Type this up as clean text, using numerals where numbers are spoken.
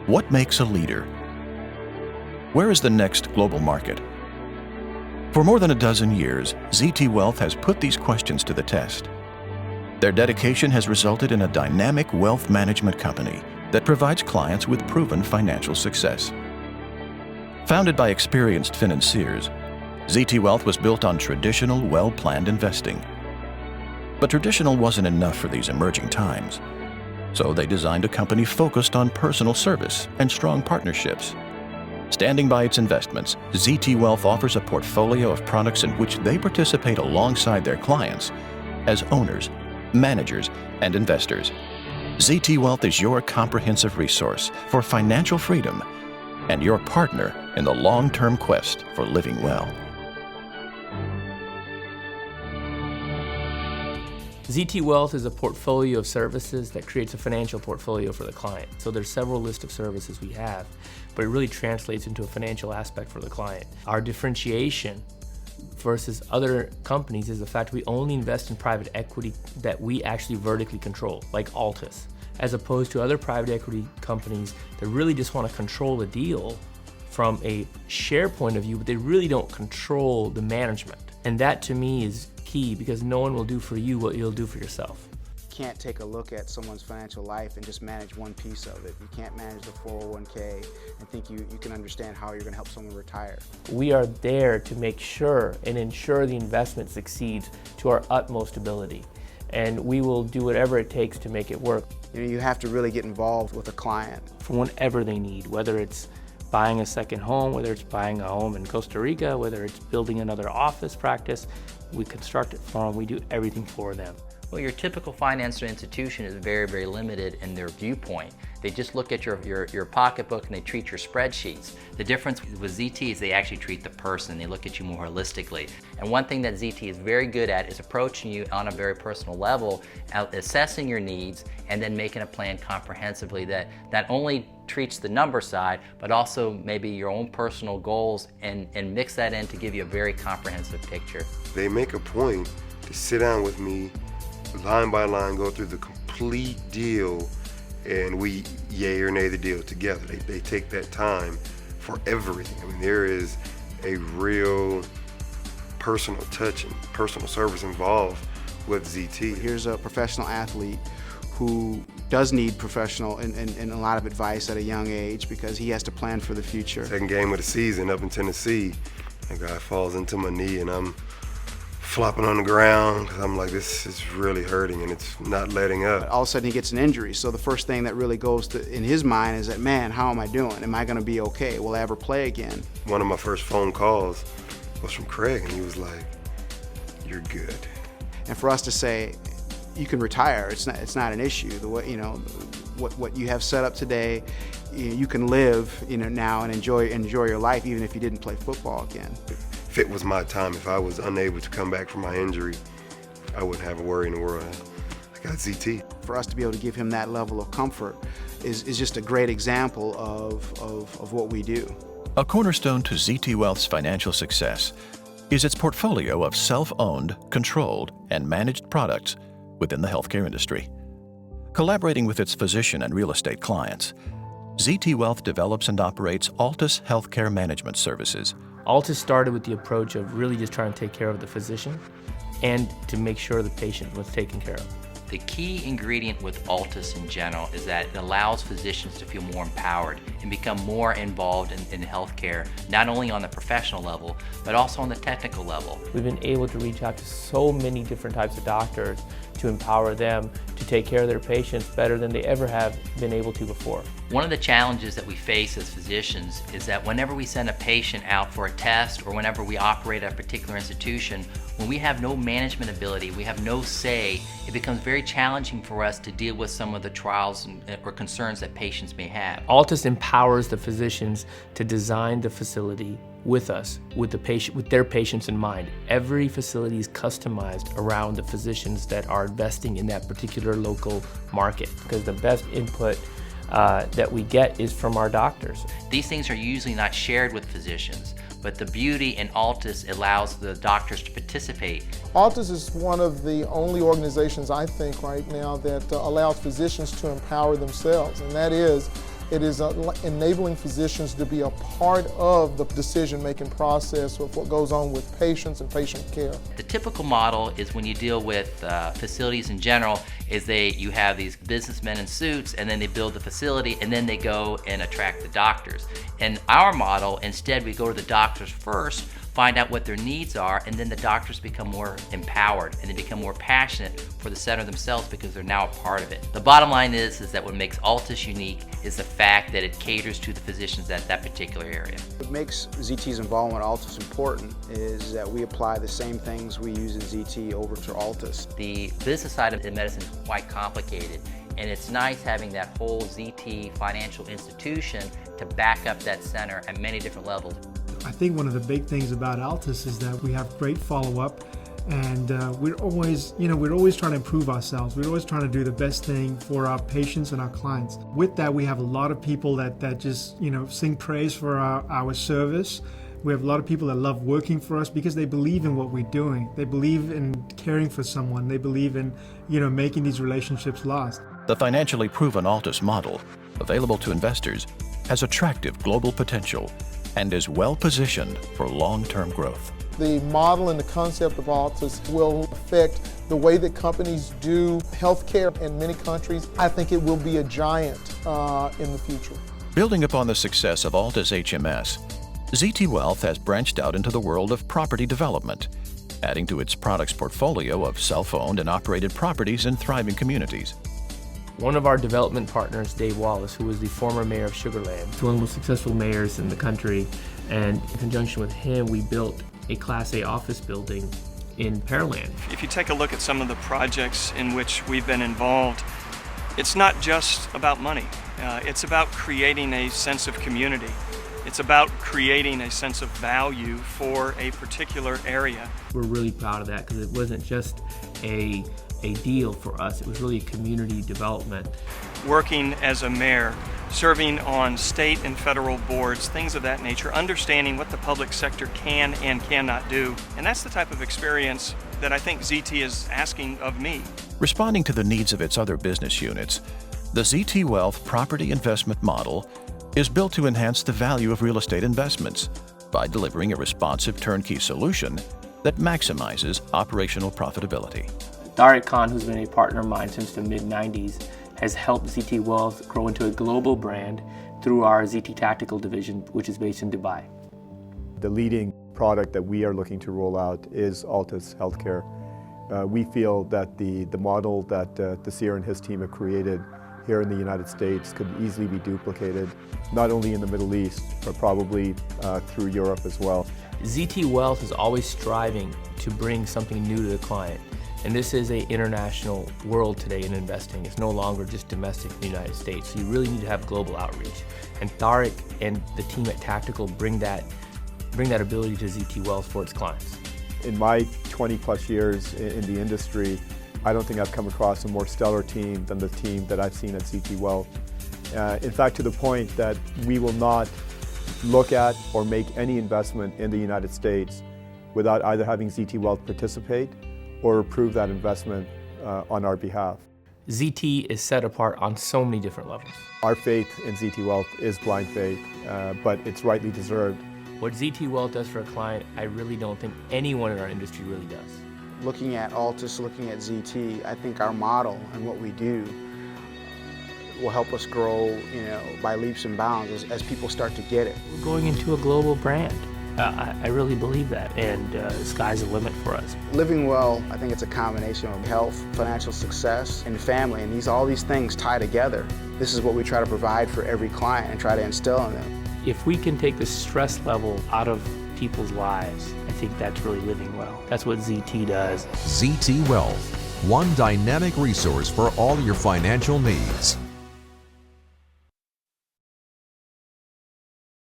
What makes a leader? Where is the next global market? For more than a dozen years, ZT Wealth has put these questions to the test. Their dedication has resulted in a dynamic wealth management company that provides clients with proven financial success. Founded by experienced financiers, ZT Wealth was built on traditional, well-planned investing. But traditional wasn't enough for these emerging times, so they designed a company focused on personal service and strong partnerships. Standing by its investments, ZT Wealth offers a portfolio of products in which they participate alongside their clients as owners, managers, and investors. ZT Wealth is your comprehensive resource for financial freedom and your partner in the long-term quest for living well. ZT Wealth is a portfolio of services that creates a financial portfolio for the client. So there's several lists of services we have, but it really translates into a financial aspect for the client. Our differentiation versus other companies is the fact we only invest in private equity that we actually vertically control, like Altus, as opposed to other private equity companies that really just want to control the deal from a share point of view, but they really don't control the management. And that to me is key, because no one will do for you what you'll do for yourself. You can't take a look at someone's financial life and just manage one piece of it. You can't manage the 401k and think you can understand how you're going to help someone retire. We are there to make sure and ensure the investment succeeds to our utmost ability. And we will do whatever it takes to make it work. You have to really get involved with a client. For whatever they need, whether it's buying a second home, whether it's buying a home in Costa Rica, whether it's building another office practice, we construct it for them, we do everything for them. Well, your typical financial institution is very, very limited in their viewpoint. They just look at your pocketbook and they treat your spreadsheets. The difference with ZT is they actually treat the person. They look at you more holistically. And one thing that ZT is very good at is approaching you on a very personal level, assessing your needs, and then making a plan comprehensively that not only treats the number side, but also maybe your own personal goals, and mix that in to give you a very comprehensive picture. They make a point to sit down with me, line by line, go through the complete deal, and we yay or nay the deal together. They take that time for everything. I mean, there is a real personal touch and personal service involved with ZT. Here's a professional athlete who does need professional and a lot of advice at a young age, because he has to plan for the future. Second game of the season up in Tennessee, a guy falls into my knee and I'm flopping on the ground because I'm like, this is really hurting and it's not letting up. All of a sudden he gets an injury, so the first thing that really goes in his mind is that, man, how am I doing? Am I going to be okay? Will I ever play again? One of my first phone calls was from Craig, and he was like, you're good. And for us to say, you can retire, it's not an issue. The way, what you have set up today, you can live, now and enjoy your life even if you didn't play football again. If it was my time, if I was unable to come back from my injury, I wouldn't have a worry in the world. I got ZT. For us to be able to give him that level of comfort is just a great example of what we do. A cornerstone to ZT Wealth's financial success is its portfolio of self-owned, controlled, and managed products within the healthcare industry. Collaborating with its physician and real estate clients, ZT Wealth develops and operates Altus Healthcare Management Services. Altus started with the approach of really just trying to take care of the physician and to make sure the patient was taken care of. The key ingredient with Altus in general is that it allows physicians to feel more empowered and become more involved in healthcare, not only on the professional level, but also on the technical level. We've been able to reach out to so many different types of doctors to empower them to take care of their patients better than they ever have been able to before. One of the challenges that we face as physicians is that whenever we send a patient out for a test, or whenever we operate at a particular institution, when we have no management ability, we have no say, it becomes very challenging for us to deal with some of the trials or concerns that patients may have. Altus empowers the physicians to design the facility with us, with their patients in mind. Every facility is customized around the physicians that are investing in that particular local market, because the best input that we get is from our doctors. These things are usually not shared with physicians, but the beauty in Altus allows the doctors to participate. Altus is one of the only organizations, I think, right now that allows physicians to empower themselves, and that is It is enabling physicians to be a part of the decision-making process of what goes on with patients and patient care. The typical model is when you deal with facilities in general, is you have these businessmen in suits, and then they build the facility, and then they go and attract the doctors. In our model, instead, we go to the doctors first, find out what their needs are, and then the doctors become more empowered and they become more passionate for the center themselves because they're now a part of it. The bottom line is that what makes Altus unique is the fact that it caters to the physicians at that particular area. What makes ZT's involvement with Altus important is that we apply the same things we use in ZT over to Altus. The business side of medicine is quite complicated, and it's nice having that whole ZT financial institution to back up that center at many different levels. I think one of the big things about Altus is that we have great follow-up, and we're always trying to improve ourselves. We're always trying to do the best thing for our patients and our clients. With that, we have a lot of people that just sing praise for our service. We have a lot of people that love working for us because they believe in what we're doing. They believe in caring for someone. They believe in making these relationships last. The financially proven Altus model, available to investors, has attractive global potential and is well positioned for long-term growth. The model and the concept of Altus will affect the way that companies do healthcare in many countries. I think it will be a giant in the future. Building upon the success of Altus HMS, ZT Wealth has branched out into the world of property development, adding to its products portfolio of self-owned and operated properties in thriving communities. One of our development partners, Dave Wallace, who was the former mayor of Sugar Land, one of the most successful mayors in the country, and in conjunction with him, we built a Class A office building in Pearland. If you take a look at some of the projects in which we've been involved, it's not just about money. It's about creating a sense of community. It's about creating a sense of value for a particular area. We're really proud of that because it wasn't just a deal for us, it was really a community development. Working as a mayor, serving on state and federal boards, things of that nature, understanding what the public sector can and cannot do. And that's the type of experience that I think ZT is asking of me. Responding to the needs of its other business units, the ZT Wealth property investment model is built to enhance the value of real estate investments by delivering a responsive turnkey solution that maximizes operational profitability. Tariq Khan, who's been a partner of mine since the mid-90s, has helped ZT Wealth grow into a global brand through our ZT Tactical division, which is based in Dubai. The leading product that we are looking to roll out is Altus Healthcare. We feel that the model that Tasir and his team have created here in the United States could easily be duplicated, not only in the Middle East, but probably through Europe as well. ZT Wealth is always striving to bring something new to the client. And this is an international world today in investing. It's no longer just domestic in the United States. So you really need to have global outreach. And Tariq and the team at Tactical bring that ability to ZT Wealth for its clients. In my 20 plus years in the industry, I don't think I've come across a more stellar team than the team that I've seen at ZT Wealth. In fact, to the point that we will not look at or make any investment in the United States without either having ZT Wealth participate or approve that investment on our behalf. ZT is set apart on so many different levels. Our faith in ZT Wealth is blind faith, but it's rightly deserved. What ZT Wealth does for a client, I really don't think anyone in our industry really does. Looking at Altus, looking at ZT, I think our model and what we do will help us grow, by leaps and bounds as people start to get it. We're going into a global brand. I really believe that, and the sky's the limit for us. Living well, I think it's a combination of health, financial success, and family, and all these things tie together. This is what we try to provide for every client and try to instill in them. If we can take the stress level out of people's lives, I think that's really living well. That's what ZT does. ZT Wealth, one dynamic resource for all your financial needs.